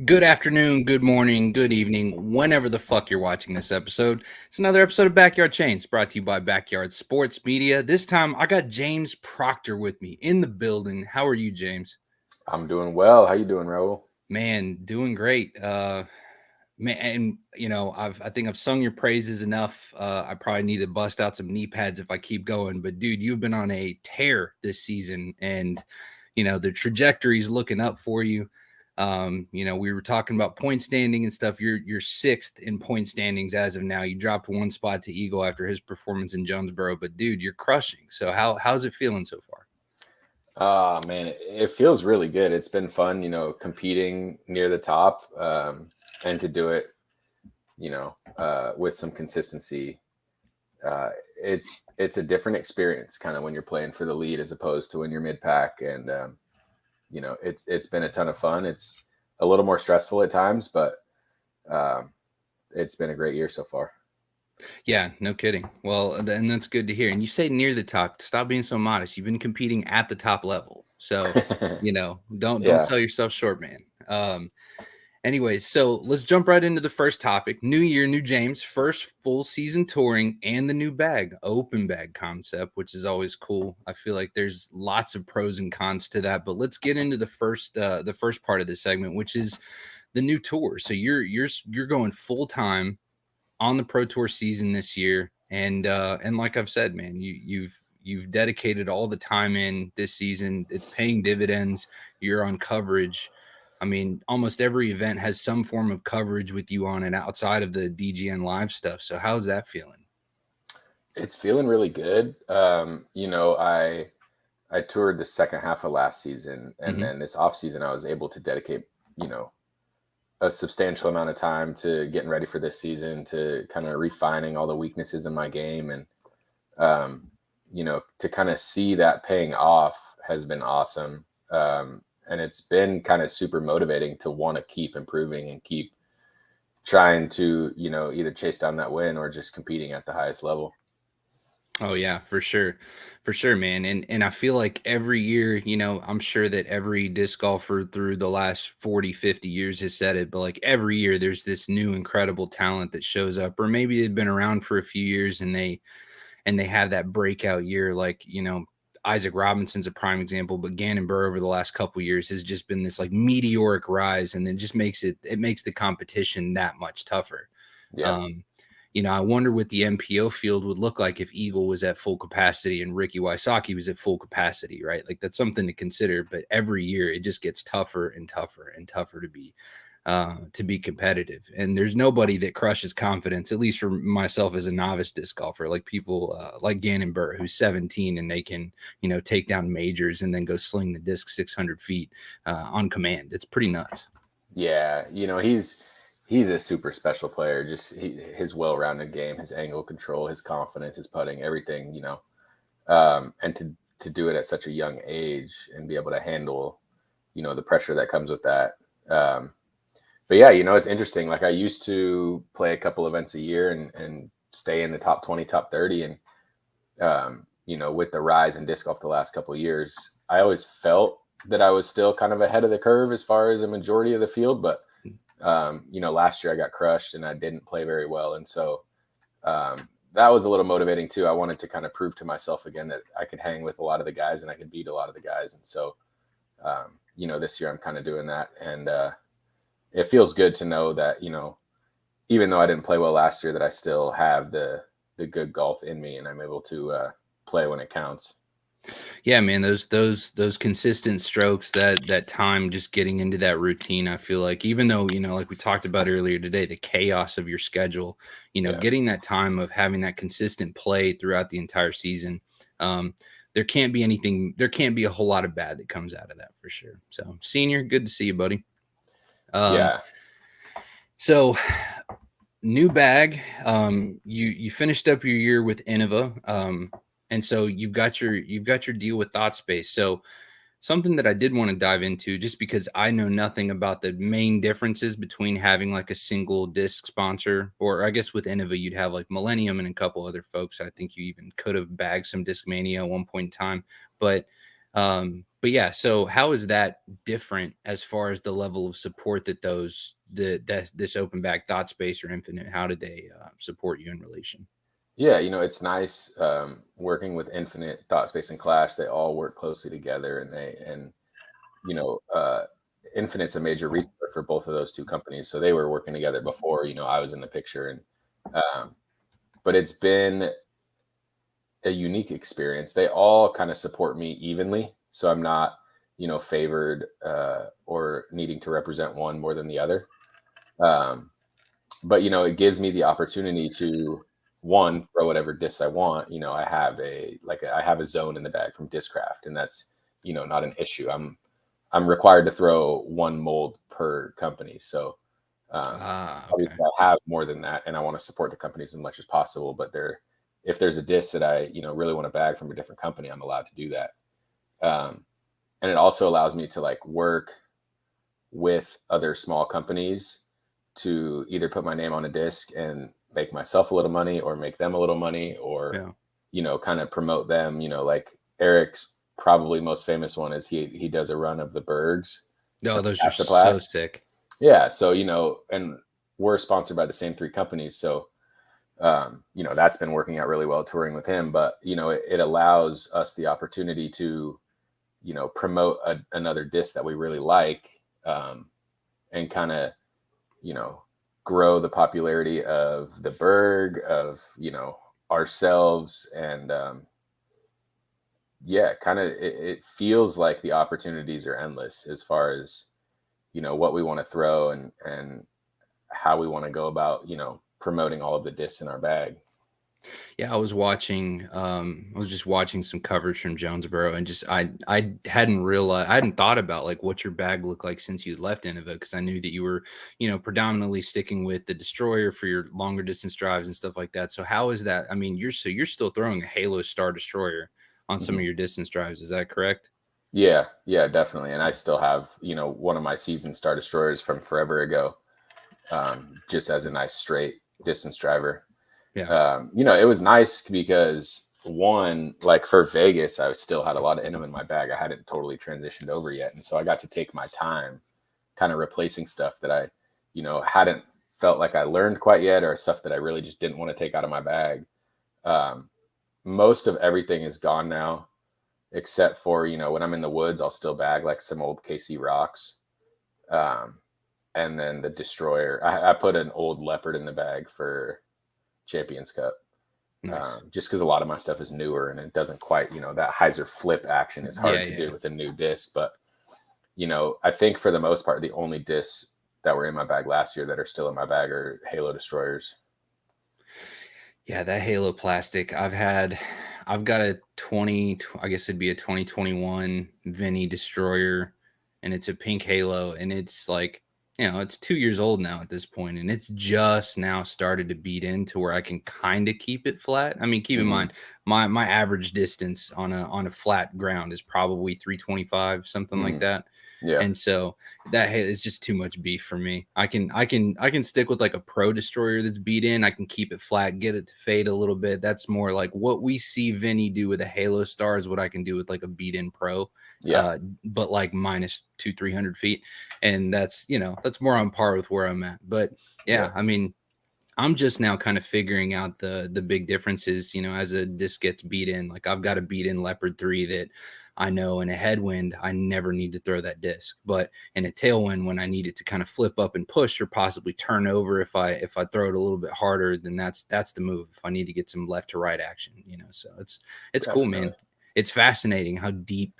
Good afternoon, good morning, good evening, whenever the fuck you're watching this episode. It's another episode of Backyard Chains brought to you by Backyard Sports Media. This time I got James Proctor with me in the building. How are you, James? I'm doing well. How you doing, Raul? Man, doing great. Man, and I think I've sung your praises enough. I probably need to bust out some knee pads if I keep going. But dude, you've been on a tear this season, and the trajectory is looking up for you. We were talking about point standing and stuff. You're sixth in point standings as of now. You dropped one spot to Eagle after his performance in Jonesboro, but dude, you're crushing. So how's it feeling so far? Man, it feels really good. It's been fun, competing near the top, and to do it, with some consistency. It's a different experience, kind of when you're playing for the lead as opposed to when you're mid pack, and it's been a ton of fun. It's a little more stressful at times, but it's been a great year so far. Yeah, no kidding. Well, and that's good to hear. And you say near the top. Stop being so modest. You've been competing at the top level, so don't Yeah. sell yourself short, man. Anyways, so let's jump right into the first topic. New year, new James, first full season touring, and the new bag, open bag concept, which is always cool. I feel like there's lots of pros and cons to that, but let's get into the first part of the segment, which is the new tour. So you're going full time on the Pro Tour season this year, and like I've said, man, you've dedicated all the time in this season. It's paying dividends. You're on coverage. I mean, almost every event has some form of coverage with you on it outside of the DGN live stuff. So how's that feeling? It's feeling really good. I toured the second half of last season, and then this off season I was able to dedicate, a substantial amount of time to getting ready for this season, to kind of refining all the weaknesses in my game, and to kind of see that paying off has been awesome. And it's been kind of super motivating to want to keep improving and keep trying to, either chase down that win or just competing at the highest level. Oh yeah, for sure. For sure, man. And I feel like every year, I'm sure that every disc golfer through the last 40, 50 years has said it, but like every year there's this new incredible talent that shows up, or maybe they've been around for a few years and they have that breakout year. Like, Isaac Robinson's a prime example, but Gannon Burr over the last couple of years has just been this like meteoric rise, and then just makes the competition that much tougher. Yeah. I wonder what the MPO field would look like if Eagle was at full capacity and Ricky Wysocki was at full capacity, right? Like that's something to consider. But every year it just gets tougher and tougher and tougher to be competitive. And there's nobody that crushes confidence, at least for myself as a novice disc golfer, like people like Gannon Burr, who's 17 and they can, take down majors and then go sling the disc 600 feet on command. It's pretty nuts. Yeah. He's a super special player. Just his well-rounded game, his angle control, his confidence, his putting, everything, and to do it at such a young age and be able to handle, the pressure that comes with that. But yeah, it's interesting. Like I used to play a couple events a year and stay in the top 20, top 30. And, with the rise in disc golf the last couple of years, I always felt that I was still kind of ahead of the curve as far as a majority of the field. But, last year I got crushed and I didn't play very well. And so that was a little motivating too. I wanted to kind of prove to myself again that I could hang with a lot of the guys and I could beat a lot of the guys. And so, this year I'm kind of doing that. And, it feels good to know that, even though I didn't play well last year, that I still have the good golf in me and I'm able to play when it counts. Yeah, man, those consistent strokes, that time just getting into that routine. I feel like even though, like we talked about earlier today, the chaos of your schedule, Yeah. getting that time of having that consistent play throughout the entire season. There can't be a whole lot of bad that comes out of that for sure. So senior, good to see you, buddy. Yeah. So new bag, you finished up your year with Innova, and so you've got your deal with ThoughtSpace. So something that I did want to dive into, just because I know nothing about the main differences between having like a single disc sponsor, or I guess with Innova you'd have like Millennium and a couple other folks. I think you even could have bagged some Discmania at one point in time, but But yeah, so how is that different as far as the level of support that this open bag thought space or infinite, how did they support you in relation? Yeah, it's nice working with Infinite, Thought Space, and Clash. They all work closely together, and you know, uh, Infinite's a major retailer for both of those two companies, so they were working together before I was in the picture, and um, but it's been a unique experience. They all kind of support me evenly, so I'm not favored or needing to represent one more than the other. Um, but it gives me the opportunity to one throw whatever discs I want. I have a zone in the bag from Discraft, and that's not an issue. I'm required to throw one mold per company, so Ah, okay. obviously I have more than that, and I want to support the companies as much as possible. But if there's a disc that I really want to bag from a different company, I'm allowed to do that. Um, and it also allows me to like work with other small companies to either put my name on a disc and make myself a little money or make them a little money, or Yeah. kind of promote them. Like Eric's probably most famous one is he does a run of the Bergs Oh, from those are so Masterclass. sick. Yeah, so and we're sponsored by the same three companies, so that's been working out really well touring with him. But it allows us the opportunity to promote another disc that we really like, and kind of you know grow the popularity of the Berg, of ourselves, and yeah, kind of it feels like the opportunities are endless as far as what we want to throw, and how we want to go about promoting all of the discs in our bag. Yeah, I was just watching some coverage from Jonesboro, and just I hadn't realized, I hadn't thought about like what your bag looked like since you left Innova, because I knew that you were, predominantly sticking with the destroyer for your longer distance drives and stuff like that. So how is that? I mean, you're still throwing a Halo Star destroyer on some of Mhm. your distance drives, is that correct? Yeah, yeah, definitely. And I still have one of my season star destroyers from forever ago, just as a nice straight distance driver. Yeah. It was nice because one, like for Vegas, I still had a lot of Innim in my bag. I hadn't totally transitioned over yet. And so I got to take my time kind of replacing stuff that I, hadn't felt like I learned quite yet, or stuff that I really just didn't want to take out of my bag. Um, Most of everything is gone now, except for, when I'm in the woods, I'll still bag like some old KC rocks. Um, and then the destroyer, I put an old leopard in the bag for Champions Cup, Nice. just because a lot of my stuff is newer and it doesn't quite, that hyzer flip action is Yeah, hard to yeah, do yeah. with a new disc. But, I think for the most part, the only discs that were in my bag last year that are still in my bag are Halo Destroyers. Yeah, that Halo plastic. I've got a 20, I guess it'd be a 2021 Vinny Destroyer, and it's a pink Halo, and it's like, it's 2 years old now at this point, and it's just now started to beat into where I can kind of keep it flat. I mean, keep in Mm-hmm. mind, my average distance on a flat ground is probably 325, something like Mm-hmm. that. Yeah. And so that is just too much beef for me. I can stick with like a pro destroyer that's beat in. I can keep it flat, get it to fade a little bit. That's more like what we see Vinny do with a Halo Star is what I can do with like a beat in pro, Yeah. but like minus 200-300 feet, and that's more on par with where I'm at. But Yeah. yeah, I mean, I'm just now kind of figuring out the big differences, as a disc gets beat in. Like I've got a beat in Leopard 3 that I know in a headwind, I never need to throw that disc. But in a tailwind, when I need it to kind of flip up and push or possibly turn over, if I throw it a little bit harder, then that's the move. If I need to get some left to right action, so it's cool, man. Definitely. It's fascinating how deep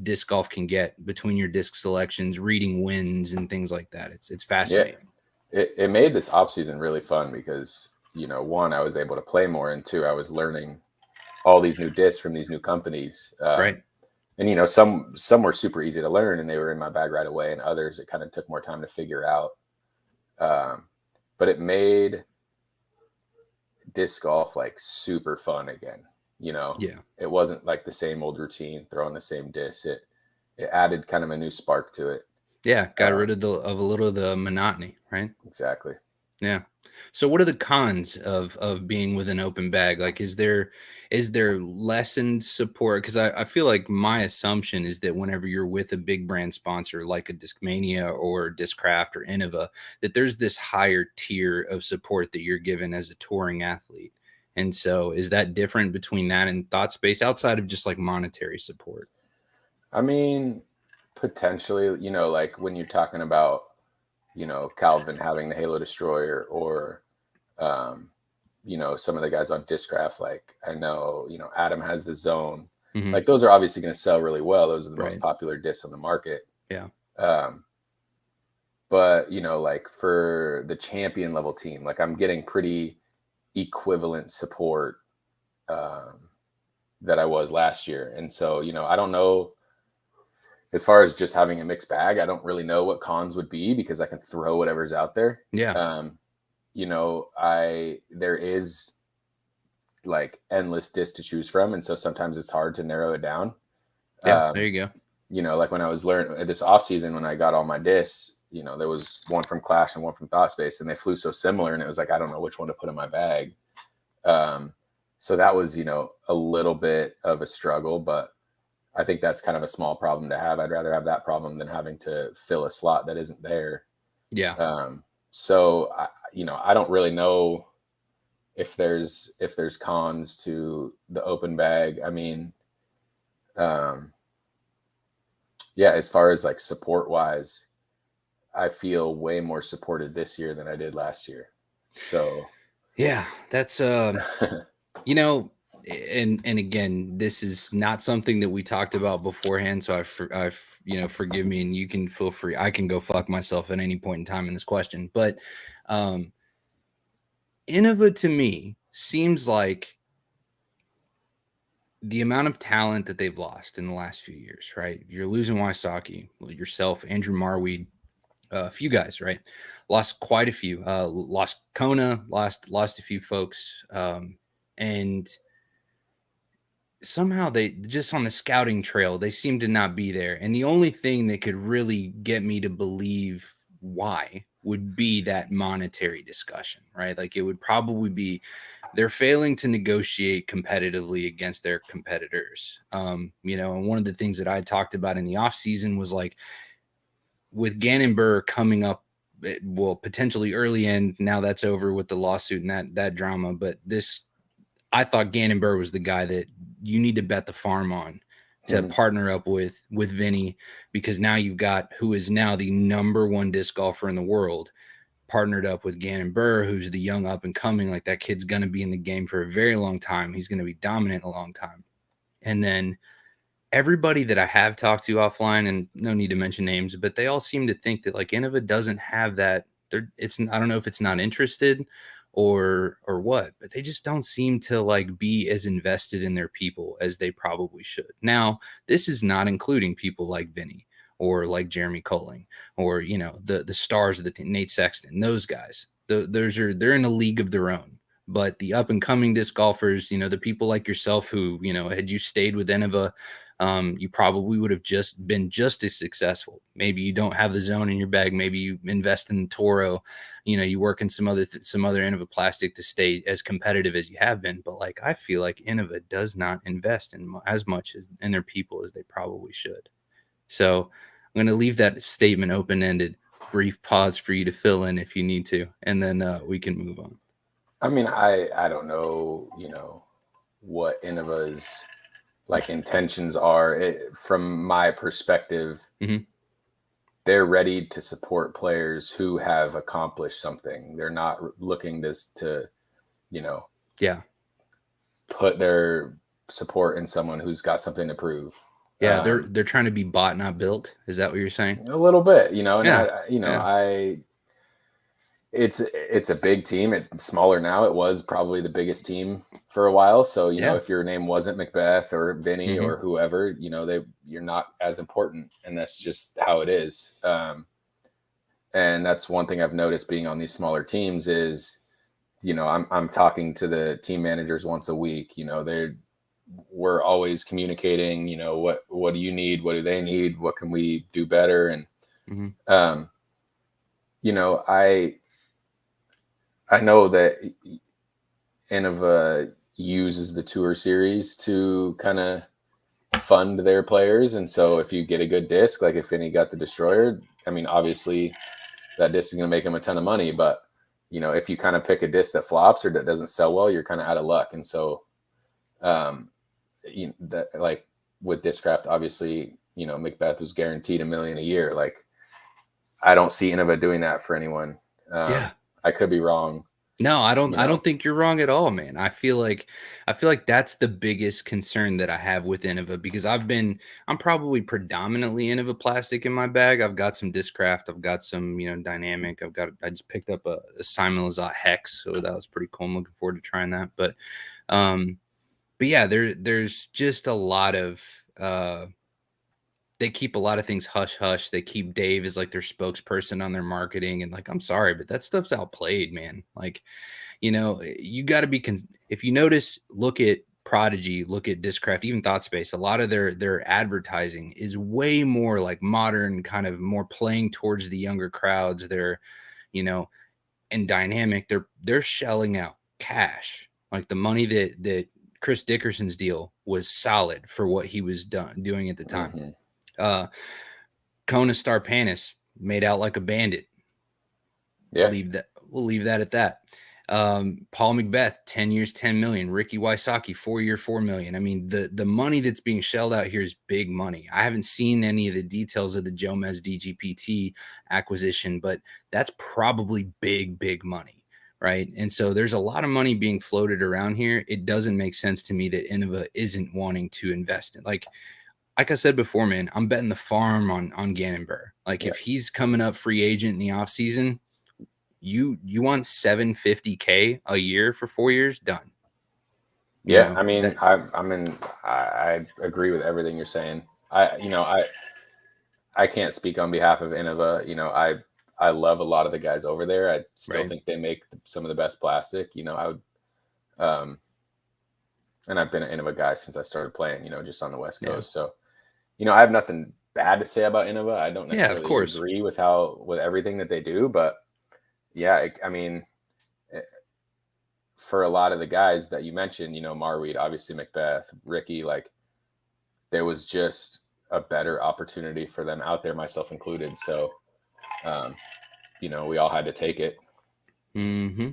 disc golf can get between your disc selections, reading winds and things like that. It's Yeah. fascinating. It made this off season really fun because, one, I was able to play more, and two, I was learning all these new discs from these new companies. Right. And some were super easy to learn and they were in my bag right away, and others it kind of took more time to figure out. Um, but it made disc golf like super fun again. Yeah. It wasn't like the same old routine throwing the same disc. It added kind of a new spark to it. Yeah, got rid Um, of a little of the monotony, right? exactly. Yeah. So what are the cons of being with an open bag? Like, is there lessened support? Because I feel like my assumption is that whenever you're with a big brand sponsor like a Discmania or Discraft or Innova, that there's this higher tier of support that you're given as a touring athlete. And so is that different between that and Thought Space outside of just like monetary support? I mean, potentially, like when you're talking about, Calvin having the Halo Destroyer, or, um, some of the guys on Discraft, like I know, Adam has the Zone. Hmm. Like those are obviously going to sell really well. Those are the most Right. popular discs on the market. Yeah. Um, but, like for the champion level team, like I'm getting pretty equivalent support um, that I was last year. And so, I don't know, as far as just having a mixed bag, I don't really know what cons would be because I can throw whatever's out there. Yeah. There is like endless discs to choose from, and so sometimes it's hard to narrow it down. Yeah. There Um, you go. like when I was learning this off season, when I got all my discs, there was one from Clash and one from Thought Space, and they flew so similar, and it was like I don't know which one to put in my bag. Um, so that was a little bit of a struggle, but I think that's kind of a small problem to have. I'd rather have that problem than having to fill a slot that isn't there. Yeah. So I don't really know if there's cons to the open bag. I mean, um, yeah, as far as like support wise, I feel way more supported this year than I did last year. So Yeah. That's you know, and again, this is not something that we talked about beforehand. So forgive me, and you can feel free. I can go fuck myself at any point in time in this question, but um, Innova to me seems like the amount of talent that they've lost in the last few years. Right, you're losing Wysocki, yourself, Andrew Marweed, a few guys. Right, lost quite a few. Lost Kona, lost a few folks, and somehow they just on the scouting trail they seem to not be there, and the only thing that could really get me to believe why would be that monetary discussion, right? Like it would probably be they're failing to negotiate competitively against their competitors. And one of the things that I talked about in the off season was like with Gannon Burr coming up, well, potentially early end. Now that's over with the lawsuit and that drama, but this I thought Gannon Burr was the guy that you need to bet the farm on to partner up with Vinny, because now you've got who is now the number one disc golfer in the world partnered up with Gannon Burr, who's the young up and coming. Like that kid's going to be in the game for a very long time. He's going to be dominant a long time. And then everybody that I have talked to offline, and no need to mention names, but they all seem to think that like Innova doesn't have that. I don't know if it's not interested or what, but they just don't seem to like be as invested in their people as they probably should. Now, this is not including people like Vinny or like Jeremy Colling or the stars of the team, Nate Sexton, those guys. They're in a league of their own. But the up and coming disc golfers, the people like yourself who, had you stayed with Innova, you probably would have just been just as successful. Maybe you don't have the Zone in your bag. Maybe you invest in Toro. You work in some other Innova plastic to stay as competitive as you have been. But like, I feel like Innova does not invest in as much in their people as they probably should. So I'm going to leave that statement open ended. Brief pause for you to fill in if you need to, and then we can move on. I mean, I don't know, what Innova's like intentions are. From my perspective, Mm-hmm. they're ready to support players who have accomplished something. They're not looking to Yeah. put their support in someone who's got something to prove. Yeah, they're trying to be bought, not built. Is that what you're saying? A little bit, and Yeah. it's a big team. It's smaller now. It was probably the biggest team for a while. So, Yeah. if your name wasn't Macbeth or Vinny Mm-hmm. or whoever, you're not as important, and that's just how it is. And that's one thing I've noticed being on these smaller teams is, I'm talking to the team managers once a week. We're always communicating. What do you need? What do they need? What can we do better? And Mm-hmm. I know that Innova uses the tour series to kind of fund their players, and so if you get a good disc, like if Finney got the Destroyer, I mean, obviously that disc is going to make him a ton of money, but if you kind of pick a disc that flops or that doesn't sell well, you're kind of out of luck. And so, that like with Discraft, obviously, Macbeth was guaranteed $1 million a year. Like, I don't see Innova doing that for anyone. Yeah. I could be wrong. No, I don't think you're wrong at all, man. I feel like that's the biggest concern that I have with Innova, because I'm probably predominantly Innova plastic in my bag. I've got some Discraft, I've got some, dynamic. I just picked up a Simon Lizotte Hex, so that was pretty cool. I'm looking forward to trying that. But yeah, there's just a lot of they keep a lot of things hush hush. They keep Dave as like their spokesperson on their marketing, and like, I'm sorry, but that stuff's outplayed, man. Like, you got to be if you notice, look at Prodigy, look at Discraft, even ThoughtSpace. A lot of their advertising is way more like modern, kind of more playing towards the younger crowds. They're, and dynamic. They're shelling out cash. Like the money that Chris Dickerson's deal was solid for what he was doing at the time. Mm-hmm. Kona Starpanis made out like a bandit. Yeah. We'll leave that at that. Paul Macbeth, 10 years, 10 million. Ricky Wysocki, 4-year, $4 million. I mean, the money that's being shelled out here is big money. I haven't seen any of the details of the Jomez DGPT acquisition, but that's probably big money, right? And so there's a lot of money being floated around here. It doesn't make sense to me that Innova isn't wanting to invest in. Like I said before, man, I'm betting the farm on Gannonburr. Like, if he's coming up free agent in the offseason, you want $750K a year for 4 years, done. I mean, I agree with everything you're saying. I can't speak on behalf of Innova. I love a lot of the guys over there. I still think they make some of the best plastic. I would, and I've been an Innova guy since I started playing. Just on the West Coast. So, I have nothing bad to say about Innova. I don't necessarily agree with everything that they do, but yeah, I mean, for a lot of the guys that you mentioned, Marweed, obviously Macbeth, Ricky, like there was just a better opportunity for them out there, myself included. So, we all had to take it. Mm-hmm.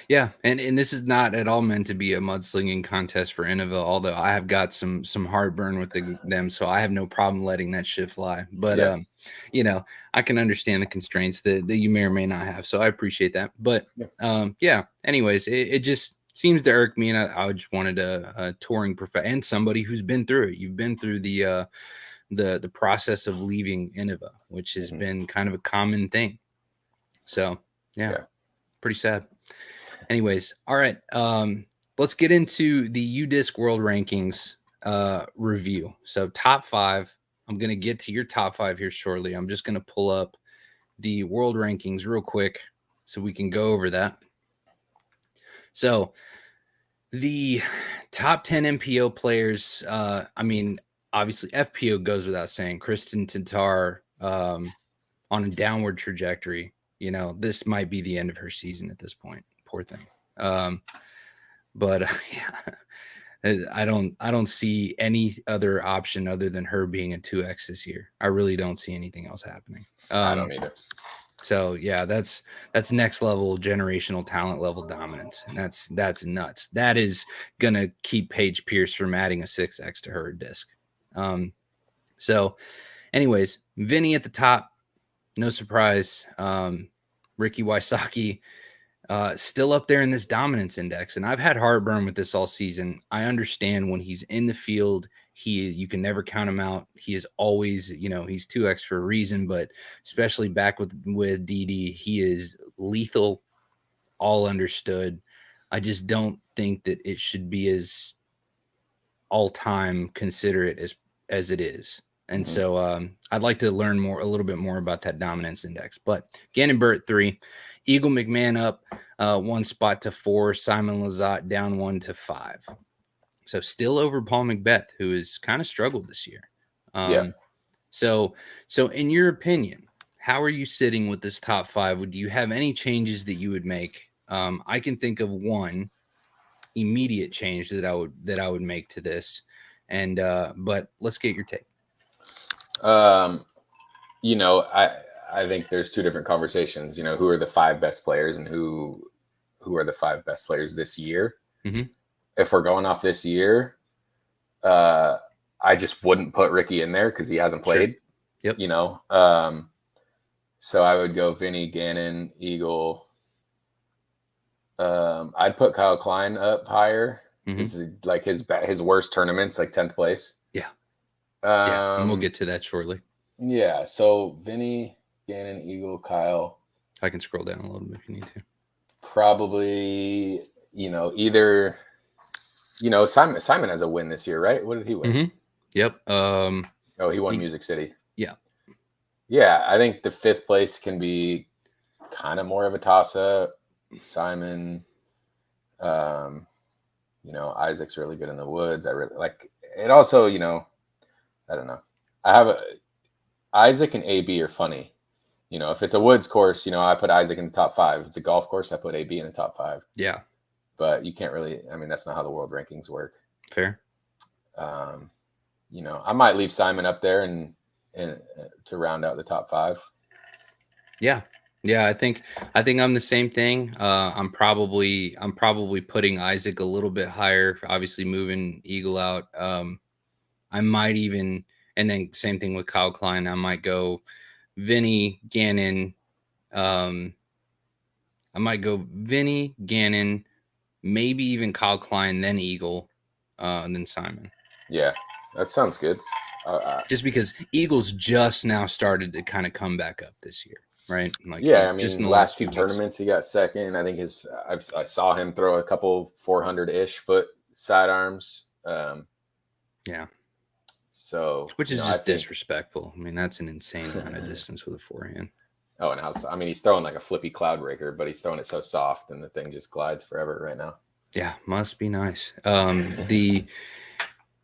Yeah. And this is not at all meant to be a mudslinging contest for Innova, although I have got some heartburn with them, so I have no problem letting that shit fly. But I can understand the constraints that you may or may not have, so I appreciate that. But anyways, it just seems to irk me, and I just wanted a touring and somebody who's been through it. You've been through the process of leaving Innova, which has been kind of a common thing. So yeah. Pretty sad. Anyways, all right. Let's get into the UDisc World Rankings review. So top 5. I'm going to get to your top 5 here shortly. I'm just going to pull up the World Rankings real quick so we can go over that. So the top 10 MPO players, I mean, obviously FPO goes without saying. Kristen Tatar on a downward trajectory. This might be the end of her season at this point. Poor thing. But I don't see any other option other than her being a 2X this year. I really don't see anything else happening. I don't either. So yeah, that's next level generational talent level dominance. And that's nuts. That is gonna keep Paige Pierce from adding a 6X to her disc. So anyways, Vinny at the top. No surprise. Ricky Wysocki still up there in this dominance index. And I've had heartburn with this all season. I understand when he's in the field, you can never count him out. He is always, he's 2X for a reason, but especially back with DD, he is lethal, all understood. I just don't think that it should be as all-time considerate as it is. And so I'd like to learn a little bit more about that dominance index. But Gannonburr at 3, Eagle McMahon up 1 spot to 4, Simon Lizotte down 1 to 5. So still over Paul Macbeth, who has kind of struggled this year. So in your opinion, how are you sitting with this top 5? Do you have any changes that you would make I can think of one immediate change that I would make to this, and but let's get your take. You know, I think there's two different conversations. You know, who are the 5 best players and who are the 5 best players this year? Mm-hmm. If we're going off this year, I just wouldn't put Ricky in there because he hasn't played. Sure. Yep. You know, so I would go Vinny, Gannon, Eagle. I'd put Kyle Klein up higher. Mm-hmm. Like his worst tournaments, like 10th place. Yeah. And we'll get to that shortly. Yeah. So Vinny, Gannon, Eagle, Kyle. I can scroll down a little bit if you need to. Probably, you know, either, you know, Simon has a win this year, right? What did he win? Mm-hmm. Yep. He won Music City. Yeah. Yeah. I think the 5th place can be kind of more of a toss up. Simon, you know, Isaac's really good in the woods. I really like it. Also, you know, I don't know. Isaac and AB are funny. You know, if it's a woods course, you know, I put Isaac in the top 5. If it's a golf course, I put AB in the top 5. Yeah. But you can't really, I mean, that's not how the world rankings work. Fair. You know, I might leave Simon up there and to round out the top 5. Yeah. Yeah, I think I'm the same thing. I'm probably putting Isaac a little bit higher, obviously moving Eagle out. I might even, and then same thing with Kyle Klein. I might go Vinny, Gannon. I might go Vinny, Gannon, maybe even Kyle Klein, then Eagle, and then Simon. Yeah, that sounds good. Just because Eagles just now started to kind of come back up this year. Right. Like yeah, I mean, just in the last 2 tournaments he got second. I think I saw him throw a couple 400-ish foot sidearms. Yeah. So which is just disrespectful. I mean, that's an insane amount of distance with a forehand. Oh, and I mean, he's throwing like a flippy cloud breaker, but he's throwing it so soft, and the thing just glides forever right now. Yeah, must be nice.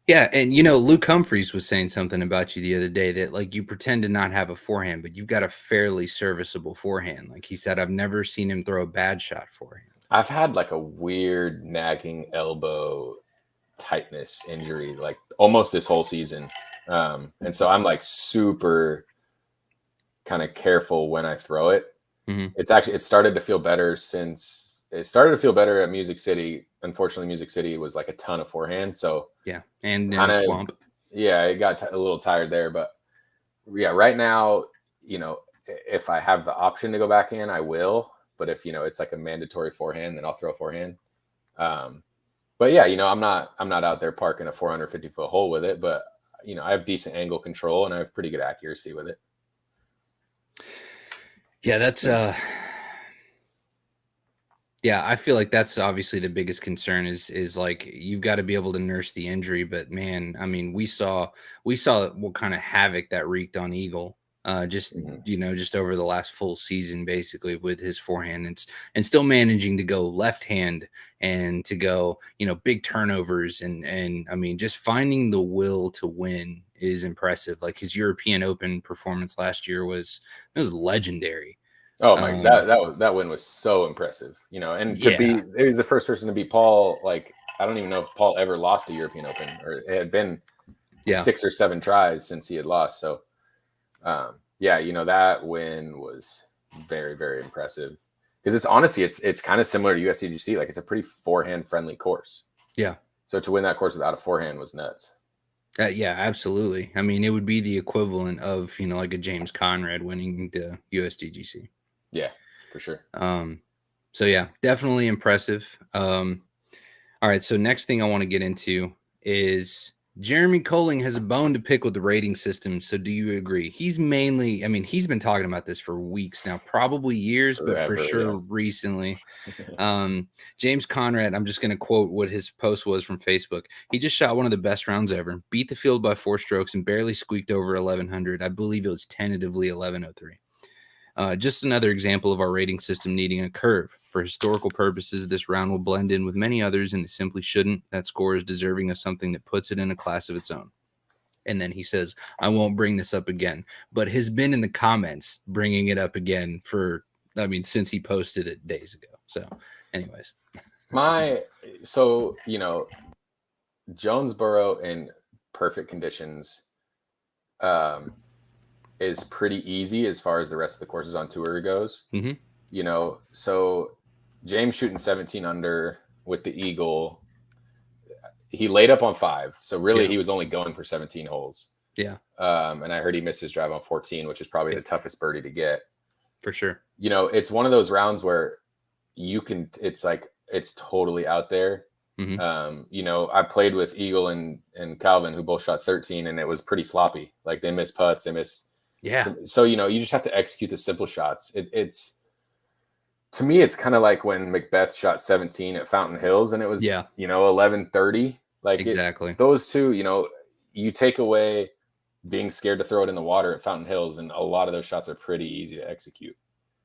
Yeah, and you know, Luke Humphreys was saying something about you the other day that like you pretend to not have a forehand, but you've got a fairly serviceable forehand. Like he said, I've never seen him throw a bad shot forehand. I've had like a weird nagging elbow tightness injury, like almost this whole season. And so I'm like super kind of careful when I throw it. Mm-hmm. It started to feel better since it started to feel better at Music City. Unfortunately, Music City was like a ton of forehand. So yeah, and in a swamp. Yeah, it got a little tired there, but yeah, right now, you know, if I have the option to go back in, I will. But if, you know, it's like a mandatory forehand, then I'll throw a forehand. But yeah, you know, I'm not out there parking a 450-foot hole with it, but you know, I have decent angle control and I have pretty good accuracy with it. Yeah, that's yeah, I feel like that's obviously the biggest concern is like you've got to be able to nurse the injury. But man, I mean, we saw what kind of havoc that wreaked on Eagle. You know, just over the last full season, basically with his forehand and still managing to go left hand and to go, you know, big turnovers and I mean, just finding the will to win is impressive. Like his European Open performance last year was legendary. Oh my, that win was so impressive, you know, and he was the first person to beat Paul. Like, I don't even know if Paul ever lost a European Open, or it had been 6 or 7 tries since he had lost. So, yeah, you know, that win was very, very impressive because it's honestly, it's kind of similar to USDGC. Like it's a pretty forehand friendly course. Yeah. So to win that course without a forehand was nuts. Yeah, absolutely. I mean, it would be the equivalent of, you know, like a James Conrad winning the USDGC. Yeah, for sure. So yeah, definitely impressive. All right. So next thing I want to get into is Jeremy Colling has a bone to pick with the rating system. So do you agree? He's mainly, I mean, he's been talking about this for weeks now, probably years, but for sure recently. James Conrad, I'm just going to quote what his post was from Facebook. He just shot one of the best rounds ever, beat the field by 4 strokes and barely squeaked over 1100. I believe it was tentatively 1103. Just another example of our rating system needing a curve. For historical purposes, this round will blend in with many others, and it simply shouldn't. That score is deserving of something that puts it in a class of its own. And then he says, I won't bring this up again, but has been in the comments bringing it up again since he posted it days ago. So, anyways, Jonesboro in perfect conditions is pretty easy as far as the rest of the courses on tour goes. Mm-hmm. So James shooting 17 under with the Eagle. He laid up on 5. So really he was only going for 17 holes. Yeah. And I heard he missed his drive on 14, which is probably the toughest birdie to get. For sure. It's one of those rounds where it's totally out there. Mm-hmm. I played with Eagle and Calvin, who both shot 13, and it was pretty sloppy. Like they missed putts, they missed. Yeah. So you just have to execute the simple shots. It's to me, it's kind of like when Macbeth shot 17 at Fountain Hills, and it was 11:30. Like exactly those two. You take away being scared to throw it in the water at Fountain Hills, and a lot of those shots are pretty easy to execute.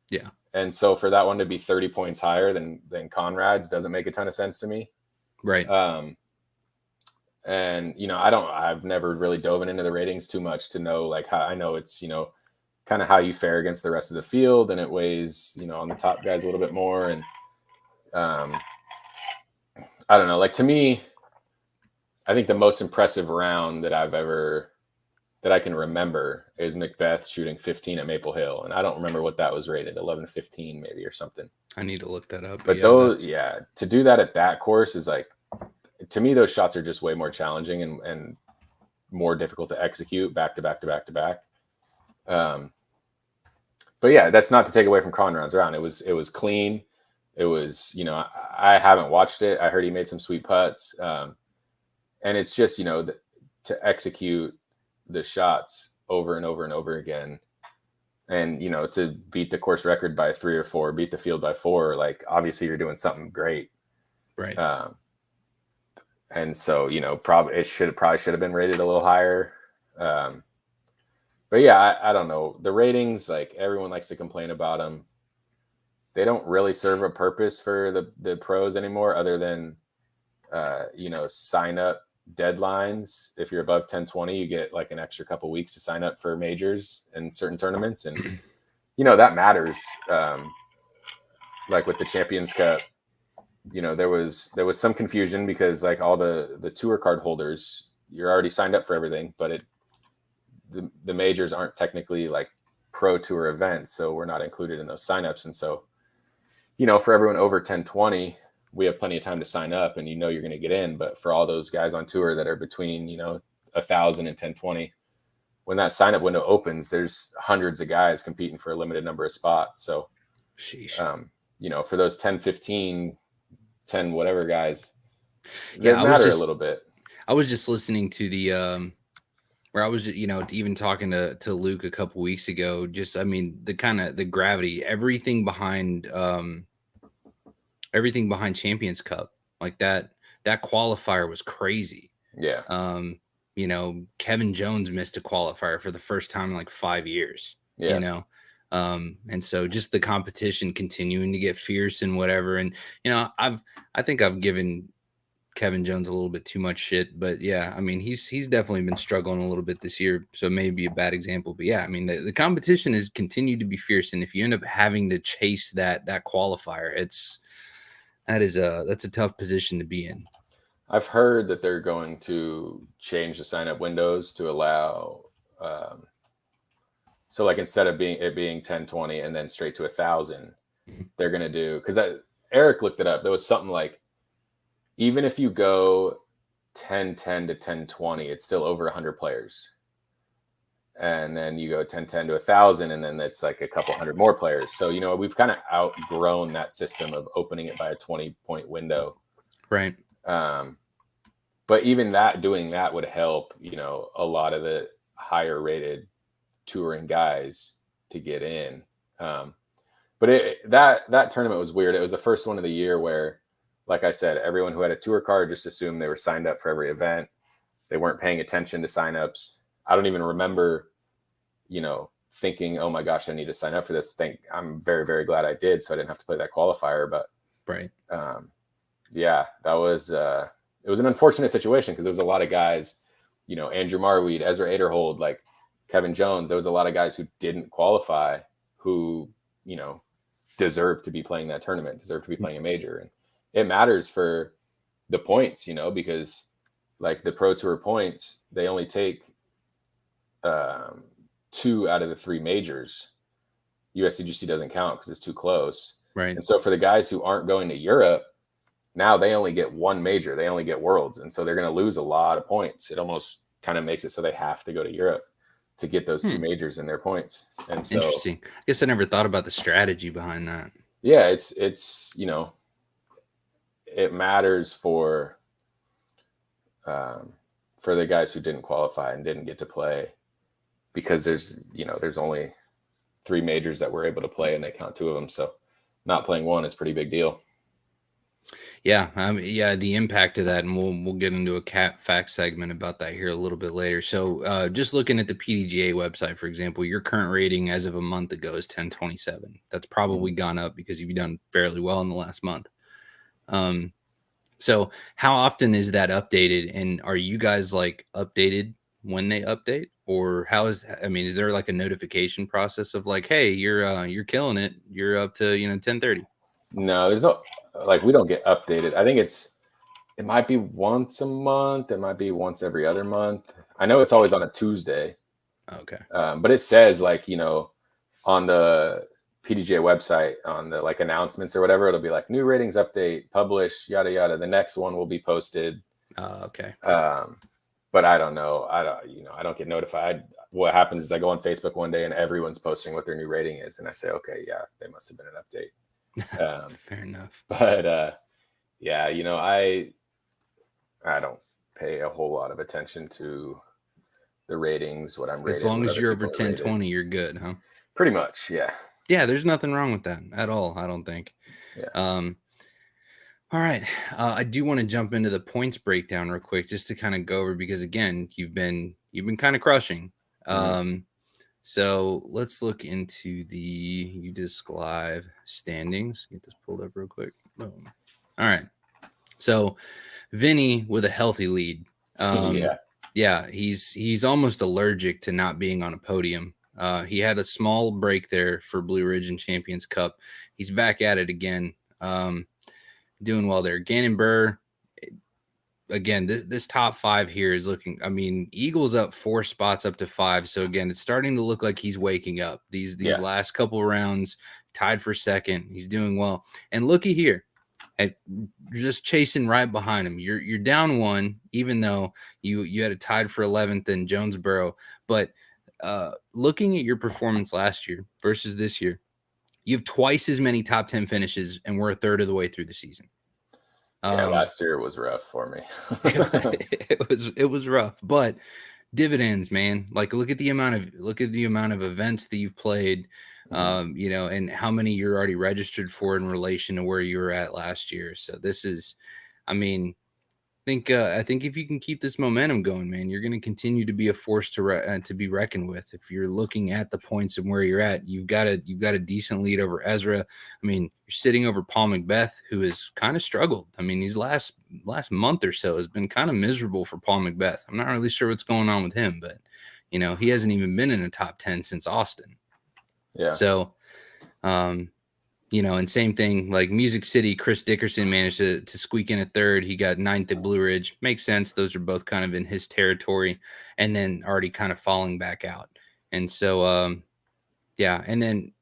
Yeah. And so for that one to be 30 points higher than Conrad's doesn't make a ton of sense to me. Right. And I've never really dove into the ratings too much to know like how I know it's, kind of how you fare against the rest of the field, and it weighs, on the top guys a little bit more. And I don't know, like to me, I think the most impressive round that I can remember is Macbeth shooting 15 at Maple Hill. And I don't remember what that was rated, 11-15 maybe or something. I need to look that up. But to do that at that course is like, to me, those shots are just way more challenging and more difficult to execute back to back to back to back. But yeah, that's not to take away from Conrad's round. It was clean. It was, I haven't watched it. I heard he made some sweet putts. And it's just, to execute the shots over and over and over again. And, to beat the course record by 3 or 4, beat the field by 4, like obviously you're doing something great. Right. And so, probably should have been rated a little higher. But yeah, I don't know. The ratings, like everyone likes to complain about them. They don't really serve a purpose for the pros anymore, other than, sign up deadlines. If you're above 1020, you get like an extra couple weeks to sign up for majors and certain tournaments. And, that matters. Like with the Champions Cup, there was some confusion because like all the tour card holders, you're already signed up for everything, but the majors aren't technically like pro tour events, so we're not included in those signups. And so, for everyone over 1020, we have plenty of time to sign up, and you're going to get in. But for all those guys on tour that are between 1,000 and 1020, when that sign up window opens, there's hundreds of guys competing for a limited number of spots. So, sheesh. For those 10, 15, 10 whatever guys, they matter a little bit. I was just listening to the where I was, even talking to Luke a couple weeks ago. Just, I mean, the gravity, everything behind Champions Cup, like that qualifier was crazy. Yeah. Kevin Jones missed a qualifier for the first time in like 5 years. Yeah. And so just the competition continuing to get fierce and whatever. And, I think I've given Kevin Jones a little bit too much shit, but yeah, I mean, he's definitely been struggling a little bit this year. So maybe a bad example, but yeah, I mean, the competition has continued to be fierce. And if you end up having to chase that qualifier, that's a tough position to be in. I've heard that they're going to change the sign up windows to allow, so like instead of being 1020 and then straight to 1,000, they're going to do, because Eric looked it up. There was something like, even if you go 1010 to 1020, it's still over 100 players. And then you go 1010 to 1,000, and then that's like a couple hundred more players. So, we've kind of outgrown that system of opening it by a 20-point window. Right. But even doing that would help, a lot of the higher rated touring guys to get in. But that tournament was weird. It was the first one of the year where, like I said, everyone who had a tour card just assumed they were signed up for every event. They weren't paying attention to signups. I don't even remember, thinking, oh my gosh, I need to sign up for this thing. I'm very, very glad I did, so I didn't have to play that qualifier. But right. Yeah, that was, it was an unfortunate situation because there was a lot of guys, Andrew Marweed, Ezra Aderhold, like Kevin Jones. There was a lot of guys who didn't qualify who, deserve to be playing that tournament, deserve to be playing a major. And it matters for the points, because like the Pro Tour points, they only take 2 out of the 3 majors. USCGC doesn't count because it's too close. Right. And so for the guys who aren't going to Europe, now they only get 1 major. They only get Worlds. And so they're going to lose a lot of points. It almost kind of makes it so they have to go to Europe to get those 2 majors in their points. And so interesting. I guess I never thought about the strategy behind that. Yeah, it's it matters for the guys who didn't qualify and didn't get to play, because there's only 3 majors that we're able to play and they count 2 of them. So not playing 1 is a pretty big deal. Yeah. The impact of that. And we'll get into a fact segment about that here a little bit later. So just looking at the PDGA website, for example, your current rating as of a month ago is 1027. That's probably gone up because you've done fairly well in the last month. So how often is that updated? And are you guys like updated when they update, or is there like a notification process of like, hey, you're killing it, you're up to 1030? No, there's no, like, we don't get updated. I think it might be once a month, it might be once every other month. I know it's always on a Tuesday. Okay. But it says, like, on the PDGA website, on the like announcements or whatever, it'll be like new ratings update, publish, yada yada. The next one will be posted. Okay. But I don't know. I don't get notified. What happens is I go on Facebook one day and everyone's posting what their new rating is, and I say, okay, yeah, they must have been an update. Fair enough. But yeah, I don't pay a whole lot of attention to the ratings, what I'm rated. As long as you're over 1020, you're good, huh? Pretty much, yeah. Yeah, there's nothing wrong with that at all, I don't think. Yeah. All right. I do want to jump into the points breakdown real quick, just to kind of go over, because again, you've been kind of crushing. So let's look into the UDisc Live standings. Get this pulled up real quick. Boom. All right. So Vinny with a healthy lead. Yeah, he's almost allergic to not being on a podium. He had a small break there for Blue Ridge and Champions Cup. He's back at it again. Doing well there. Gannon Burr, again, this top 5 here is looking, Eagles up 4 spots up to 5. So again, it's starting to look like he's waking up. These last couple rounds, tied for second. He's doing well. And looky here, just chasing right behind him. You're down 1, even though you had a tied for 11th in Jonesboro. But looking at your performance last year versus this year, you have twice as many top 10 finishes, and we're a third of the way through the season. Yeah, last year was rough for me. It was rough, but dividends, man. Like, look at the amount of events that you've played, and how many you're already registered for in relation to where you were at last year. So this is, I think if you can keep this momentum going, man, you're going to continue to be a force to be reckoned with. If you're looking at the points and where you're at, you've got a decent lead over Ezra. You're sitting over Paul McBeth, who has kind of struggled. These last month or so has been kind of miserable for Paul McBeth. I'm not really sure what's going on with him, but he hasn't even been in a top 10 since Austin. Yeah. So, and same thing, like Music City, Chris Dickerson managed to squeak in a third. He got 9th at Blue Ridge. Makes sense. Those are both kind of in his territory, and then already kind of falling back out. And so, and then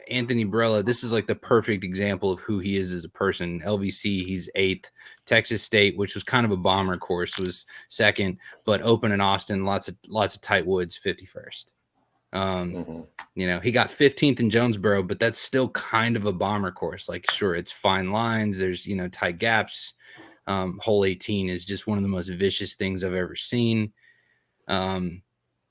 Anthony Barella, this is like the perfect example of who he is as a person. LVC, he's 8th. Texas State, which was kind of a bomber course, was 2nd, but Open in Austin, lots of tight woods, 51st. He got 15th in Jonesboro, but that's still kind of a bomber course. Like, sure, it's fine lines, there's tight gaps. Hole 18 is just one of the most vicious things I've ever seen. But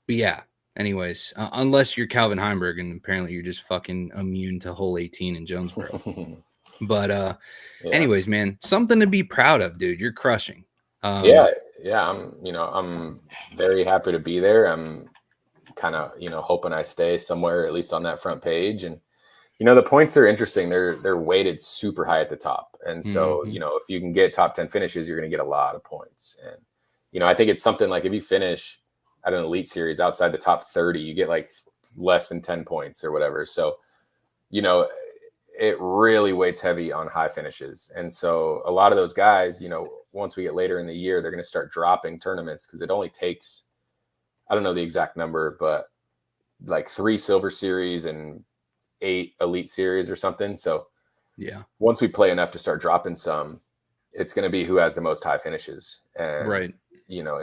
yeah, anyways, unless you're Calvin Heimberg, and apparently you're just fucking immune to hole 18 in Jonesboro. But anyways, man, something to be proud of, dude. You're crushing. I'm very happy to be there. I'm kind of hoping I stay somewhere at least on that front page. And the points are interesting. They're weighted super high at the top, and so if you can get top 10 finishes, you're going to get a lot of points. And I think it's something like if you finish at an elite series outside the top 30, you get like less than 10 points or whatever. So it really weights heavy on high finishes. And so a lot of those guys, you know, once we get later in the year, they're going to start dropping tournaments because it only takes, I don't know the exact number, but like 3 Silver Series and 8 Elite Series or something. So Yeah. once we play enough to start dropping some, it's going to be who has the most high finishes. And, Right. you know,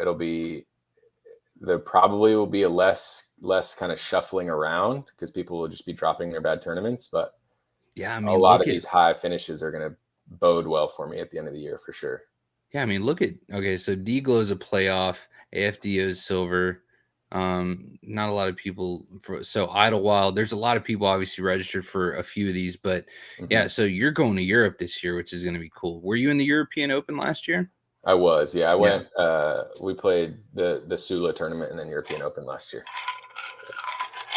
there probably will be a less kind of shuffling around because people will just be dropping their bad tournaments. But Yeah, I a mean, lot of these high finishes are going to bode well for me at the end of the year for sure. Yeah, I mean, look at so D-Glow's a playoff, AFDO's silver. Not a lot of people so Idlewild. There's a lot of people obviously registered for a few of these, but yeah, so you're going to Europe this year, which is going to be cool. Were you in the European Open last year? I was, yeah. I went. We played the Sula tournament and then European Open last year.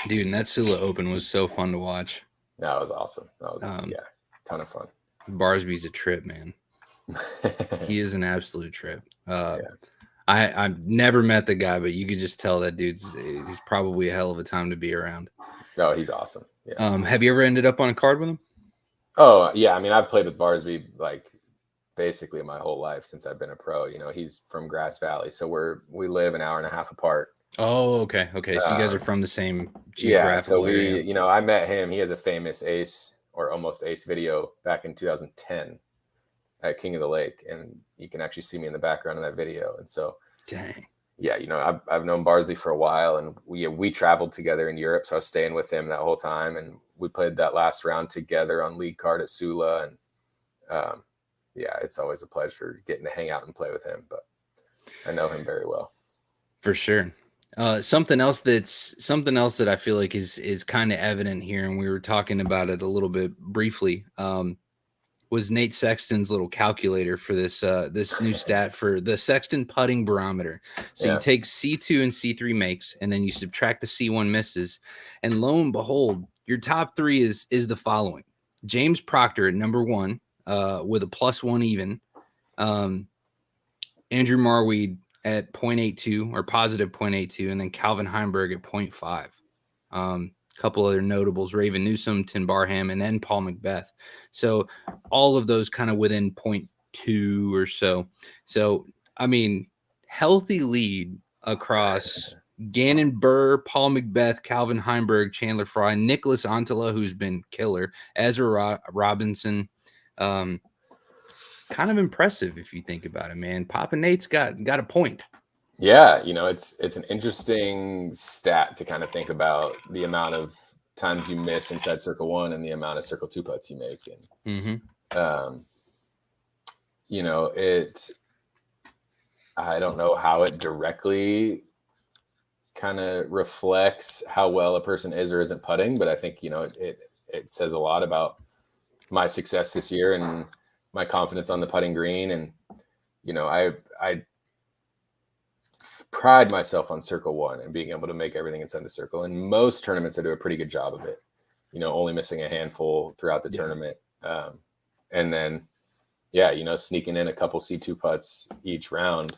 Dude, and that Sula Open was so fun to watch. That was awesome. That was ton of fun. Barsby's a trip, man. He is an absolute trip. I've never met the guy, but you could just tell that he's probably a hell of a time to be around. Oh, he's awesome. Yeah. Have you ever ended up on a card with him? Oh, yeah. I mean, I've played with Barsby like basically my whole life since I've been a pro. You know, he's from Grass Valley, so we live an hour and a half apart. Oh, okay. So you guys are from the same geographical area. You know, I met him. He has a famous ace or almost ace video back in 2010 at King of the Lake, and you can actually see me in the background of that video. And so, dang, yeah, you know, I've known Barsby for a while, and we traveled together in Europe, so I was staying with him that whole time, and we played that last round together on league card at Sula, and yeah, it's always a pleasure getting to hang out and play with him. But I know him very well, for sure. Something else that I feel like is kind of evident here, and we were talking about it a little bit briefly. Was Nate Sexton's little calculator for this new stat for the Sexton putting barometer. So you take C2 and C3 makes, and then you subtract the C1 misses, and lo and behold, your top 3 is the following: James Proctor at number 1 with a +1 even, Andrew Marweed at 0.82 or positive 0.82, and then Calvin Heimberg at 0.5. Couple other notables: Raven Newsom, Tim Barham, and then Paul Macbeth. So all of those kind of within 0.2 or so. So, I mean, healthy lead across Gannon Burr, Paul Macbeth, Calvin Heimberg, Chandler Fry, Nicholas Antela, who's been killer, Ezra Robinson. Kind of impressive if you think about it, man. Papa Nate's got a point. Yeah, you know, it's an interesting stat to kind of think about the amount of times you miss inside circle 1 and the amount of circle 2 putts you make. And, you know, I don't know how it directly kind of reflects how well a person is or isn't putting, but I think, you know, it says a lot about my success this year and my confidence on the putting green. And, you know, I pride myself on circle 1 and being able to make everything inside the circle. And most tournaments, I do a pretty good job of it, you know, only missing a handful throughout the tournament. And then, yeah, you know, sneaking in a couple C2 putts each round.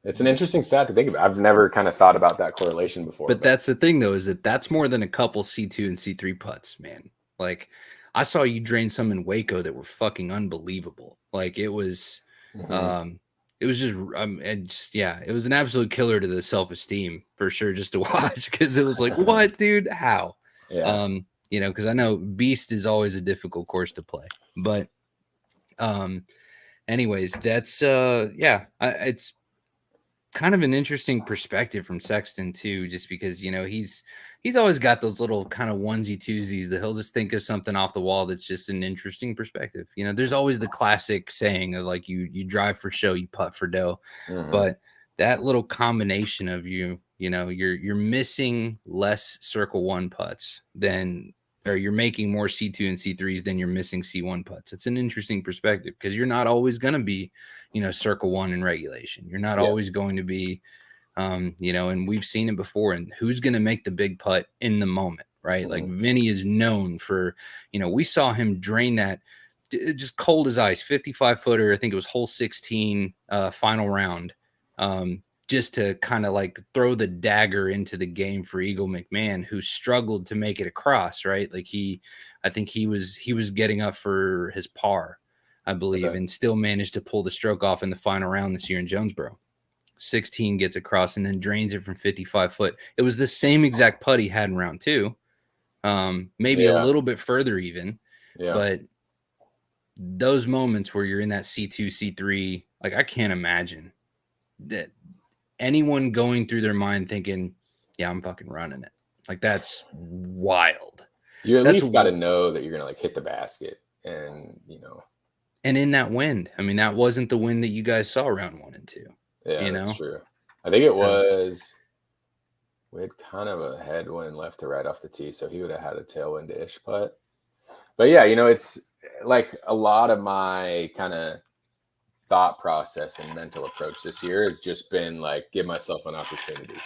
It's an interesting stat to think about. I've never kind of thought about that correlation before. But that's the thing, though, is that's more than a couple C2 and C3 putts, man. Like, I saw you drain some in Waco that were fucking unbelievable. Like, it was it was just, it was an absolute killer to the self-esteem for sure, just to watch, because it was like, what, dude? How? Yeah. You know, because I know Beast is always a difficult course to play, but anyways, that's it's kind of an interesting perspective from Sexton too, just because, you know, he's always got those little kind of onesie twosies that he'll just think of something off the wall that's just an interesting perspective. You know, there's always the classic saying of like, you drive for show, you putt for dough. But that little combination of you know, you're missing less circle 1 putts or you're making more C2 and C3s than you're missing C1 putts. It's an interesting perspective because you're not always going to be, you know, circle 1 in regulation. You're not always going to be, you know, and we've seen it before. And who's going to make the big putt in the moment, right? Like Vinny is known for, you know, we saw him drain that just cold as ice, 55-footer. I think it was hole 16, final round. just to kind of like throw the dagger into the game for Eagle McMahon, who struggled to make it across, right? Like I think he was getting up for his par, I believe, Okay. and still managed to pull the stroke off in the final round this year in Jonesboro. 16 gets across and then drains it from 55 foot. It was the same exact putt he had in round 2. Maybe a little bit further even, but those moments where you're in that C2, C3, like I can't imagine that anyone going through their mind thinking, yeah, I'm fucking running it. Like that's wild. You at That's least got to know that you're going to like hit the basket and, and in that wind, I mean, that wasn't the wind that you guys saw round 1 and 2. Yeah, that's true. I think we had kind of a headwind left to right off the tee, so he would have had a tailwind-ish putt. But yeah, it's like a lot of my kind of thought process and mental approach this year has just been like, give myself an opportunity.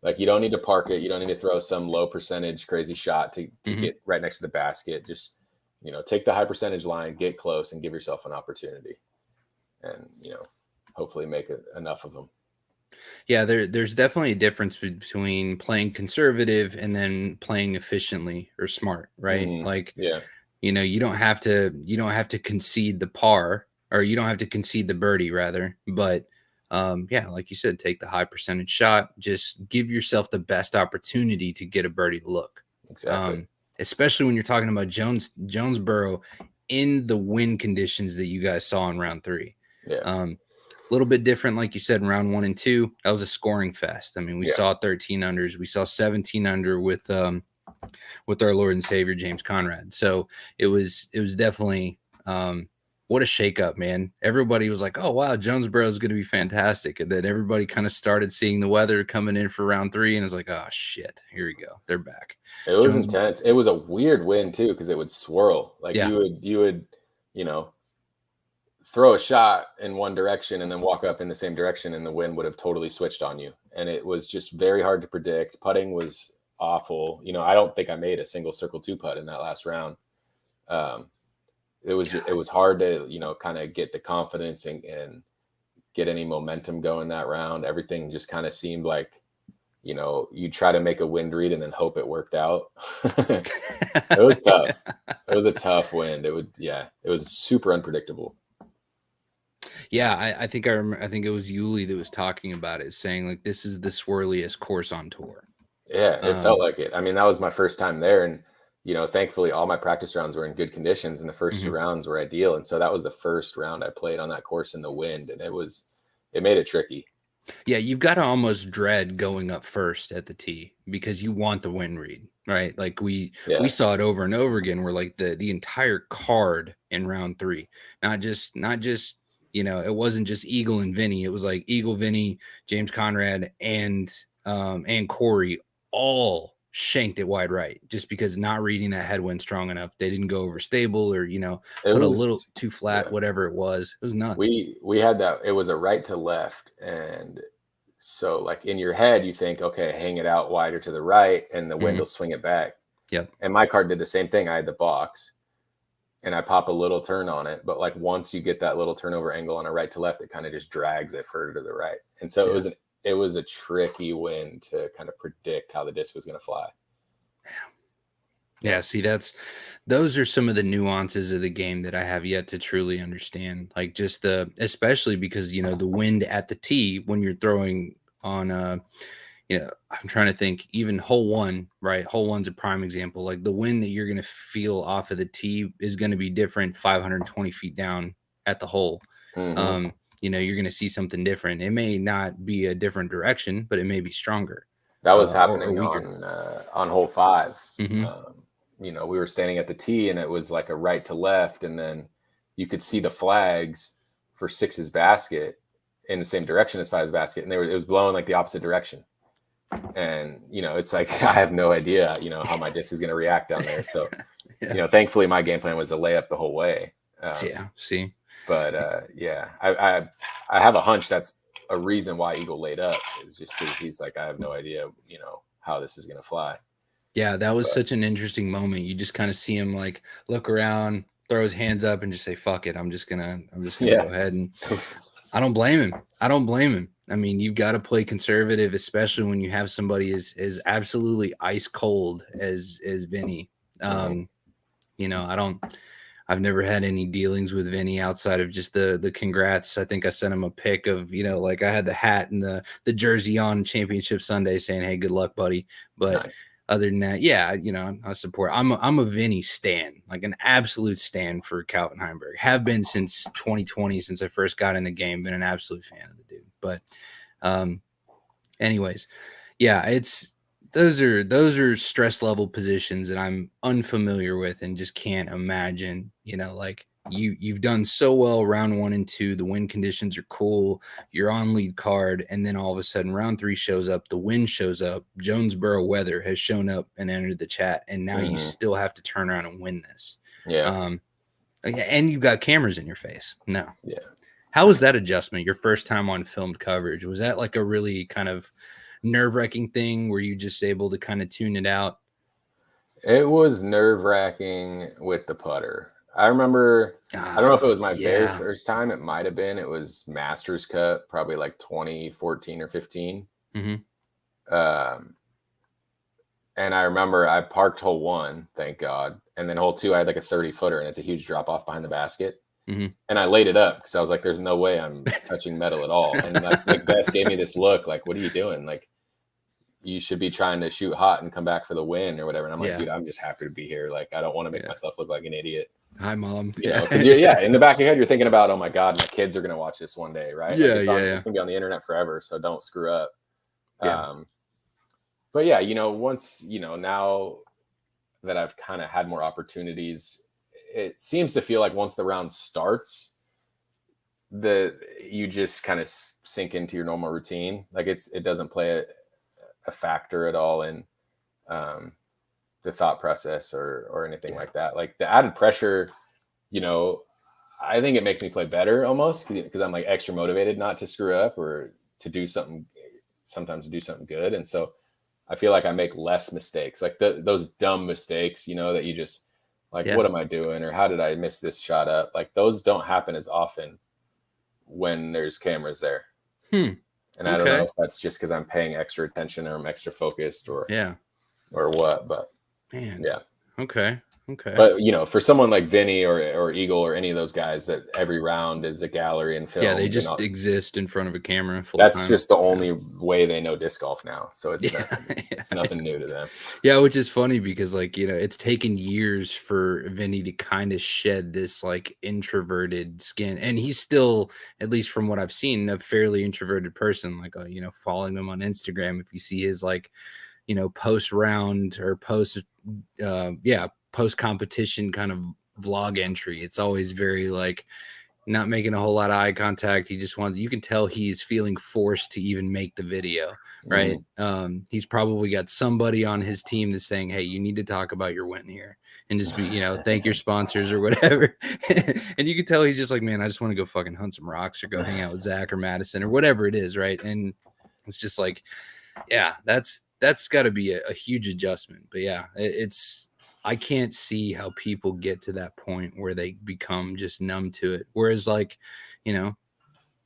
Like, you don't need to park it. You don't need to throw some low percentage crazy shot to get right next to the basket. Just, take the high percentage line, get close, and give yourself an opportunity. And, hopefully make enough of them. Yeah, there's definitely a difference between playing conservative and then playing efficiently or smart, right? Like, you don't have to concede the par, or you don't have to concede the birdie rather, but like you said, take the high percentage shot, just give yourself the best opportunity to get a birdie look. Exactly. Especially when you're talking about Jonesboro in the wind conditions that you guys saw in round 3. Yeah. A little bit different, like you said, in round 1 and 2. That was a scoring fest. I mean, we saw 13 unders. We saw 17 under with our Lord and Savior James Conrad. So it was definitely what a shakeup, man. Everybody was like, "Oh wow, Jonesboro is going to be fantastic," and then everybody kind of started seeing the weather coming in for round 3, and it's like, "Oh shit, here we go. They're back." It was intense. It was a weird wind too, because it would swirl. Like you would, throw a shot in one direction and then walk up in the same direction, and the wind would have totally switched on you. And it was just very hard to predict. Putting was awful. I don't think I made a single circle 2 putt in that last round. It was hard to, kind of get the confidence and get any momentum going that round. Everything just kind of seemed like, you try to make a wind read and then hope it worked out. It was tough. It was a tough wind. It was super unpredictable. Yeah, I think I think it was Yuli that was talking about it, saying like this is the swirliest course on tour. Yeah, it felt like it. I mean, that was my first time there, and thankfully all my practice rounds were in good conditions, and the first 2 rounds were ideal. And so that was the first round I played on that course in the wind, and it made it tricky. Yeah, you've got to almost dread going up first at the tee because you want the wind read, right? Like we saw it over and over again. Where like the entire card in round 3, not just it wasn't just Eagle and Vinny. It was like Eagle, Vinny, James Conrad, and Corey all shanked it wide right just because not reading that headwind strong enough. They didn't go over stable or put a little too flat, whatever it was. It was nuts. We had that. It was a right to left, and so like in your head you think, okay, hang it out wider to the right and the wind will swing it back. Yep. And my card did the same thing. I had the box and I pop a little turn on it, but like once you get that little turnover angle on a right to left, it kind of just drags it further to the right. And so it was a tricky wind to kind of predict how the disc was going to fly. Yeah, see, those are some of the nuances of the game that I have yet to truly understand. Like just especially because the wind at the tee when you're throwing on I'm trying to think, even hole 1, right? Hole 1's a prime example. Like the wind that you're going to feel off of the tee is going to be different 520 feet down at the hole. You're going to see something different. It may not be a different direction, but it may be stronger. That was happening on hole 5. We were standing at the tee and it was like a right to left, and then you could see the flags for 6's basket in the same direction as 5's basket, and it was blowing like the opposite direction. And it's like I have no idea how my disc is going to react down there. So thankfully my game plan was to lay up the whole way. But I have a hunch that's a reason why Eagle laid up, is just because he's like, I have no idea how this is going to fly. Yeah, that was such an interesting moment. You just kind of see him like look around, throw his hands up, and just say, "Fuck it, I'm just gonna go ahead." And I don't blame him. I mean, you've got to play conservative, especially when you have somebody as absolutely ice cold as Vinny. Mhm. You know, I've never had any dealings with Vinny outside of just the congrats. I think I sent him a pic of, you know, like I had the hat and the jersey on Championship Sunday saying, "Hey, good luck, buddy." But Nice. other than that, yeah, you know, I support. I'm a Vinny stan, like an absolute stan for Calvin Heimberg. Have been since 2020, since I first got in the game. Been an absolute fan of the dude. But, um, anyways, yeah, it's those are stress level positions that I'm unfamiliar with and just can't imagine, you know, like you've done so well round 1 and 2, the win conditions are cool, you're on lead card, and then all of a sudden round 3 shows up, the wind shows up, Jonesboro weather has shown up and entered the chat, and now you Mhm. still have to turn around and win this. Yeah. Um and you've got cameras in your face. No. Yeah. How was that adjustment? Your first time on filmed coverage? Was that like a really kind of nerve-wracking thing? Were you just able to kind of tune it out? It was nerve-wracking with the putter. I remember, I don't know if it was my very Yeah. first time. It might have been. It was Masters Cup, probably like 2014 or 15. Mhm. Um, and I remember I parked hole 1, thank God. And then hole 2, I had like a 30-footer, and it's a huge drop off behind the basket. Mhm. And I laid it up because I was like, "There's no way I'm touching metal at all." And like Beth gave me this look, like, "What are you doing? Like, you should be trying to shoot hot and come back for the win or whatever." And I'm like, Yeah. "Dude, I'm just happy to be here. Like, I don't want to make Yeah. myself look like an idiot." Hi, mom. You know, Yeah. because yeah, in the back of your head, you're thinking about, "Oh my God, my kids are gonna watch this one day, right? Like, Yeah, yeah, yeah. it's gonna be on the internet forever, so don't screw up." Yeah. Um, but yeah, once now that I've kind of had more opportunities, it seems to feel like once the round starts, the you just kind of sink into your normal routine. Like it doesn't play a factor at all in um, the thought process or anything Yeah. like that. Like the added pressure, you know, I think it makes me play better almost because I'm like extra motivated not to screw up or to do something, sometimes to do something good. And so I feel like I make less mistakes, like those dumb mistakes, that you just like, Yeah. what am I doing? Or how did I miss this shot up? Like those don't happen as often when there's cameras there. Hmm. And I don't know Okay. if that's just because I'm paying extra attention or I'm extra focused Yeah. or what, but Man. yeah. Okay. Okay. But for someone like Vinny or Eagle or any of those guys that every round is a gallery and Yeah, they filmed and just all, exist in front of a camera full that's time. just the only way they know disc golf now. So it's Yeah. nothing. It's Yeah. nothing new to them. Yeah, which is funny because, like, you know, it's taken years for Vinny to kind of shed this like introverted skin, and he's still, at least from what I've seen, a fairly introverted person. Like, you know, following him on Instagram, if you see his like, you know, post round or post competition kind of vlog entry, it's always very like not making a whole lot of eye contact. He just wants, you can tell he's feeling forced to even make the video, right? Mm, He's probably got somebody on his team that's saying, "Hey, you need to talk about your win here and just be, you know, thank your sponsors or whatever." And you can tell he's just like, "Man, I just want to go fucking hunt some rocks or go hang out with Zach or Madison or whatever it is," right? And it's just like, yeah, that's got to be a huge adjustment. But yeah, it's I can't see how people get to that point where they become just numb to it. Whereas, like, you know,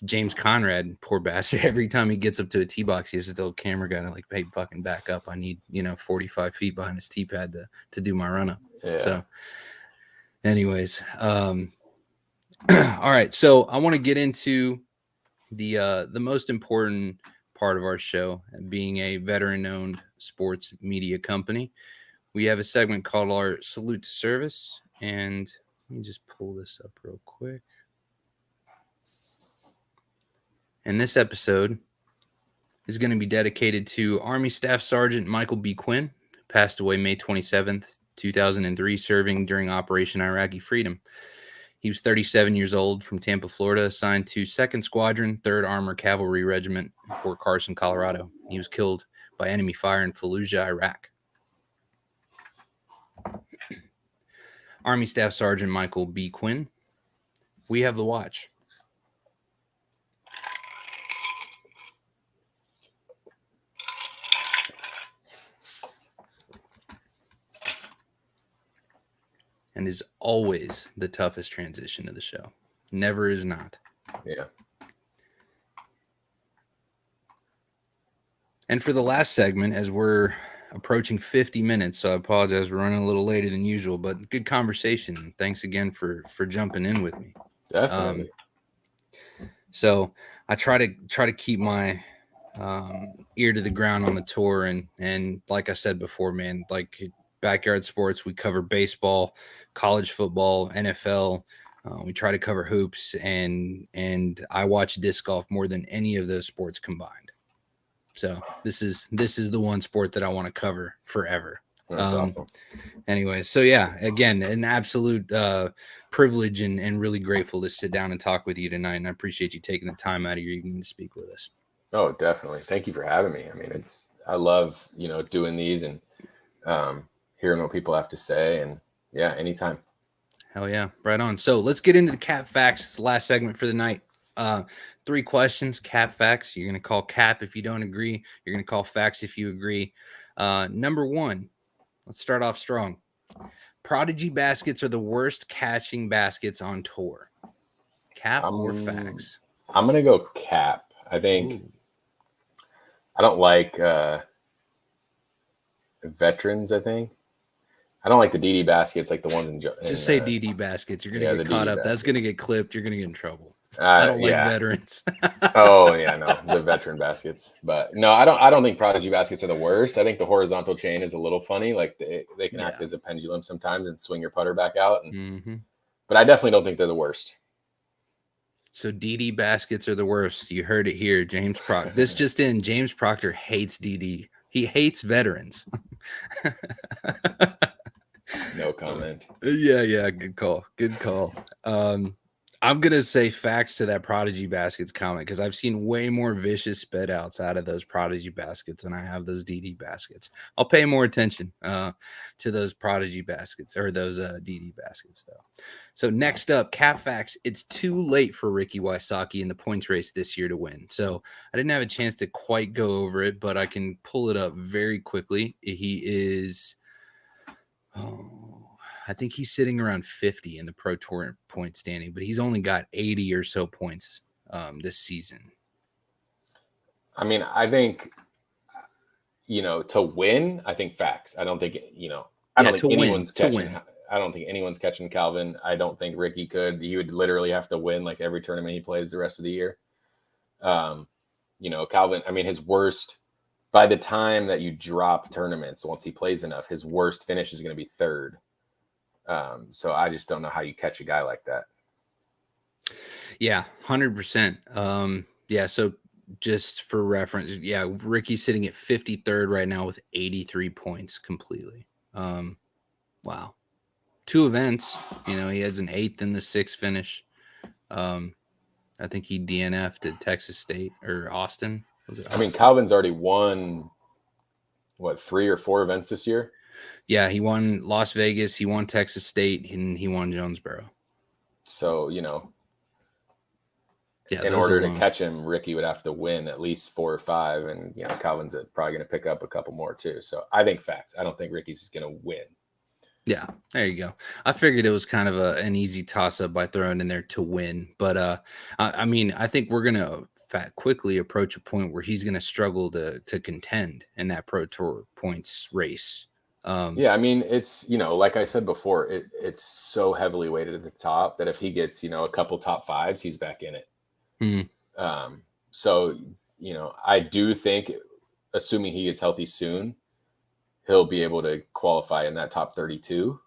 James Conrad, poor bastard, every time he gets up to a tee box, he has to tell the camera guy to like, "Hey, fucking back up. I need, you know, 45 feet behind his tee pad to do my run up." yeah. So, anyways, all right. So I want to get into the most important part of our show, being a veteran-owned sports media company. We have a segment called our Salute to Service, and let me just pull this up real quick. And this episode is going to be dedicated to Army Staff Sergeant Michael B. Quinn, who passed away May 27th, 2003, serving during Operation Iraqi Freedom. He was 37 years old, from Tampa, Florida, assigned to 2nd Squadron, 3rd Armored Cavalry Regiment in Fort Carson, Colorado. He was killed by enemy fire in Fallujah, Iraq. Army Staff Sergeant Michael B. Quinn, we have the watch. And is always the toughest transition of the show. Never is not. Yeah. And for the last segment, as we're approaching 50 minutes, so I apologize, we're running a little later than usual, but good conversation. Thanks again for jumping in with me. Definitely. So I try to keep my ear to the ground on the tour, and like I said before, man, like backyard sports, we cover baseball, college football, NFL. We try to cover hoops, and I watch disc golf more than any of those sports combined. So this is the one sport that I want to cover forever. That's awesome. Anyway, so yeah, again, an absolute privilege and really grateful to sit down and talk with you tonight. And I appreciate you taking the time out of your evening to speak with us. Oh, definitely. Thank you for having me. I mean, I love, doing these and hearing what people have to say. And yeah, anytime. Hell yeah. Right on. So let's get into the Cap Facts, last segment for the night. 3 questions, Cap Facts. You're going to call Cap if you don't agree. You're going to call Facts if you agree. Number 1, let's start off strong. Prodigy baskets are the worst catching baskets on tour. Cap or Facts? I'm going to go Cap. I think. Ooh. I don't like veterans, I think. I don't like the DD baskets, like the ones in just say DD baskets. You're going to get caught up. Baskets. That's going to get clipped. You're going to get in trouble. I don't like veterans. Oh yeah, no, the veteran baskets. But no, I don't think Prodigy baskets are the worst. I think the horizontal chain is a little funny. Like they can act as a pendulum sometimes and swing your putter back out. But I definitely don't think they're the worst. So DD baskets are the worst. You heard it here, James Proctor. This just in: James Proctor hates DD. He hates veterans. No comment. Yeah. Good call. I'm going to say Facts to that Prodigy baskets comment because I've seen way more vicious spit outs out of those Prodigy baskets than I have those DD baskets. I'll pay more attention to those Prodigy baskets or those DD baskets, though. So next up, Cap Facts. It's too late for Ricky Wysocki in the points race this year to win. So I didn't have a chance to quite go over it, but I can pull it up very quickly. He is... I think he's sitting around 50 in the Pro Tour point standing, but he's only got 80 or so points this season. I mean, I think, to win, I think Facts. I don't think, I don't think anyone's catching. I don't think anyone's catching Calvin. I don't think Ricky could. He would literally have to win like every tournament he plays the rest of the year. Calvin, I mean, his worst, by the time that you drop tournaments, once he plays enough, his worst finish is going to be 3rd. So I just don't know how you catch a guy like that. Yeah, 100%. Yeah, so just for reference, Ricky's sitting at 53rd right now with 83 points completely. Wow. 2 events, he has an 8th and the 6th finish. I think he DNF'd at Texas State or Austin. I mean, Calvin's already won, 3 or 4 events this year? Yeah, he won Las Vegas, he won Texas State, and he won Jonesboro. So, in order to catch him, Ricky would have to win at least 4 or 5, and, Calvin's probably going to pick up a couple more too. So I think Facts. I don't think Ricky's going to win. Yeah, there you go. I figured it was kind of an easy toss-up by throwing in there to win. But, I mean, I think we're going to quickly approach a point where he's going to struggle to contend in that Pro Tour points race. I mean, it's, like I said before, it's so heavily weighted at the top that if he gets, a couple top 5s, he's back in it. Mm-hmm. So, I do think, assuming he gets healthy soon, he'll be able to qualify in that top 32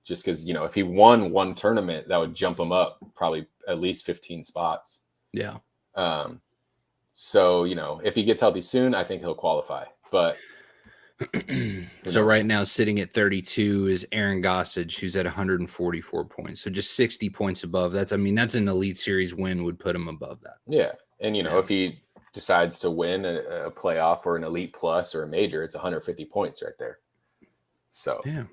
just because, if he won one tournament, that would jump him up probably at least 15 spots. Yeah. So, if he gets healthy soon, I think he'll qualify. But so right now sitting at 32 is Aaron Gossage, who's at 144 points. So just 60 points above. That's an Elite Series win would put him above that. Yeah. And, if he decides to win a playoff or an Elite Plus or a major, it's 150 points right there. So, yeah,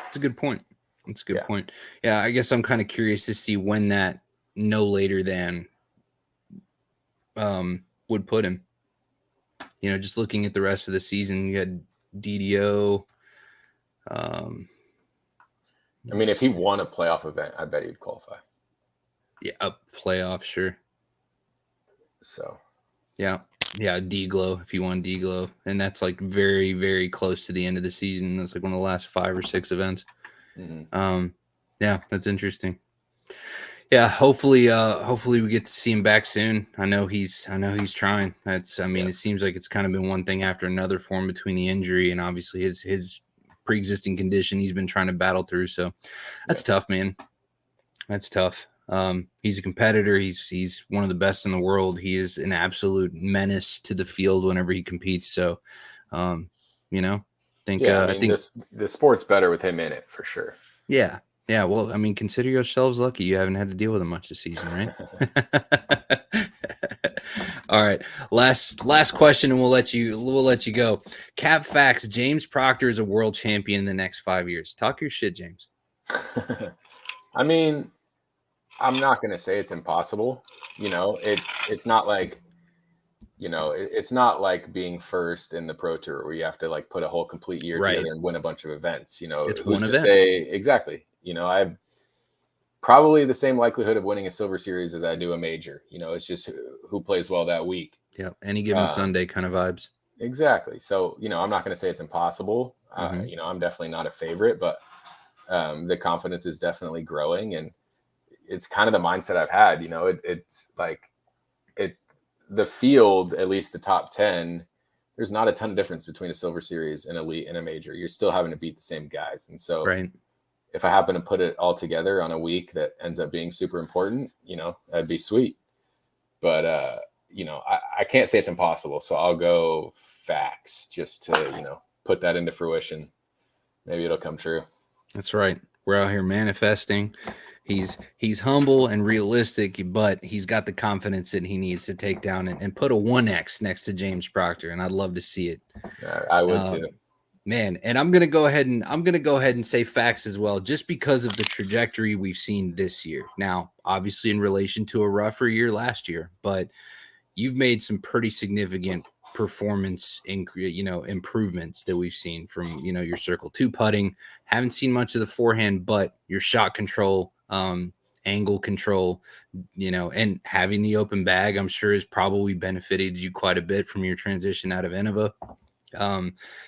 it's a good point. It's a good point. Yeah. I guess I'm kind of curious to see when that no later than would put him. Just looking at the rest of the season, you had DDO. I mean, if he won a playoff event, I bet he'd qualify. Yeah, a playoff, sure. So, yeah. Yeah, D-Glow, if you won D-Glow. And that's like very, very close to the end of the season. That's like one of the last 5 or 6 events. Yeah, that's interesting. Yeah, hopefully we get to see him back soon. I know he's trying. It seems like it's kind of been one thing after another for him between the injury and obviously his pre-existing condition he's been trying to battle through. So that's tough, man. That's tough. He's a competitor. He's one of the best in the world. He is an absolute menace to the field whenever he competes. So, I think the sport's better with him in it for sure. Yeah. Yeah. Well, consider yourselves lucky you haven't had to deal with him much this season, right? All right. Last question, and we'll let you go. Cap facts: James Proctor is a world champion in the next 5 years. Talk your shit, James. I'm not going to say it's impossible. It's not like, it's not like being first in the Pro Tour where you have to like put a whole complete year together and win a bunch of events. It's who's one to event. say exactly? I have probably the same likelihood of winning a Silver Series as I do a major. It's just who plays well that week. Yeah, any given Sunday kind of vibes. Exactly. So, I'm not going to say it's impossible. I'm definitely not a favorite, but the confidence is definitely growing, and it's kind of the mindset I've had. It's like the field, at least the top 10, there's not a ton of difference between a Silver Series and elite and a major. You're still having to beat the same guys. And so if I happen to put it all together on a week that ends up being super important, that'd be sweet. But, I can't say it's impossible. So I'll go facts just to, put that into fruition. Maybe it'll come true. That's right. We're out here manifesting. He's humble and realistic, but he's got the confidence that he needs to take down and put a 1X next to James Proctor, and I'd love to see it. I would too. Man, and I'm gonna go ahead and say facts as well, just because of the trajectory we've seen this year. Now, obviously, in relation to a rougher year last year, but you've made some pretty significant performance improvements that we've seen from your circle 2 putting. Haven't seen much of the forehand, but your shot control, angle control, and having the open bag, I'm sure has probably benefited you quite a bit from your transition out of Innova.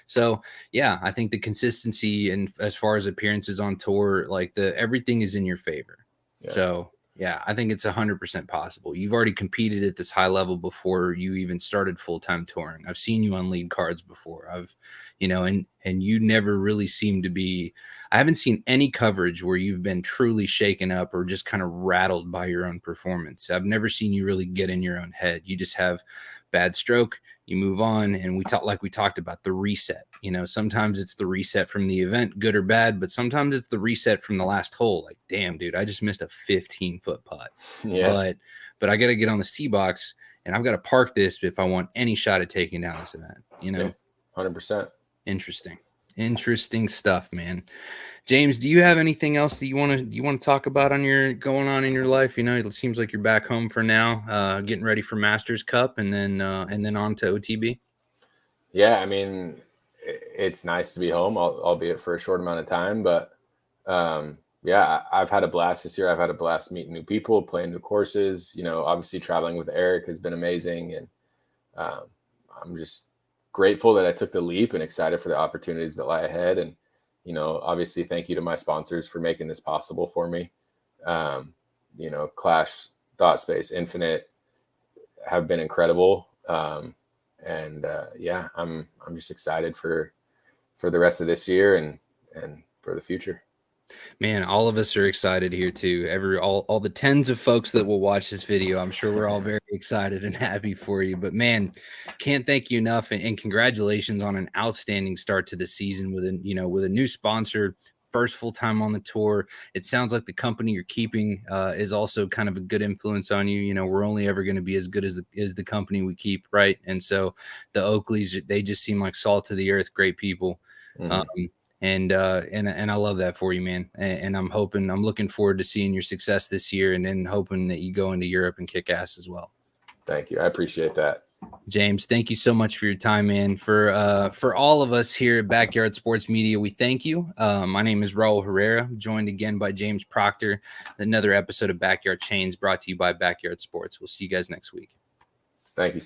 So yeah, I think the consistency and as far as appearances on tour, like everything is in your favor. Yeah. So yeah, I think it's 100% possible. You've already competed at this high level before you even started full-time touring. I've seen you on lead cards before. And you never really seem to be, I haven't seen any coverage where you've been truly shaken up or just kind of rattled by your own performance. I've never seen you really get in your own head. You just have bad stroke, you move on, and we talked about the reset. Sometimes it's the reset from the event, good or bad, but sometimes it's the reset from the last hole. Like, damn, dude, I just missed a 15-foot putt. Yeah. But I got to get on the tee box, and I've got to park this if I want any shot at taking down this event. Yeah, 100%. Interesting stuff, man. James, do you have anything else that you want to talk about going on in your life? It seems like you're back home for now, getting ready for Masters Cup, and then on to OTB. Yeah, it's nice to be home, albeit for a short amount of time. But yeah, I've had a blast this year. I've had a blast meeting new people, playing new courses. Obviously traveling with Eric has been amazing, and I'm just grateful that I took the leap and excited for the opportunities that lie ahead. And obviously, thank you to my sponsors for making this possible for me. Clash, ThoughtSpace, Infinite have been incredible. Yeah, I'm just excited for the rest of this year and for the future. Man, all of us are excited here too. All the tens of folks that will watch this video, I'm sure we're all very excited and happy for you. But man, can't thank you enough, and congratulations on an outstanding start to the season with a new sponsor, first full time on the tour. It sounds like the company you're keeping is also kind of a good influence on you. We're only ever going to be as good as the company we keep, right? And so the Oakleys, they just seem like salt to the earth, great people. Mm-hmm. And I love that for you, man. And I'm looking forward to seeing your success this year, and then hoping that you go into Europe and kick ass as well. Thank you. I appreciate that. James, thank you so much for your time, man. For all of us here at Backyard Sports Media, we thank you. My name is Raul Herrera, joined again by James Proctor. Another episode of Backyard Chains brought to you by Backyard Sports. We'll see you guys next week. Thank you.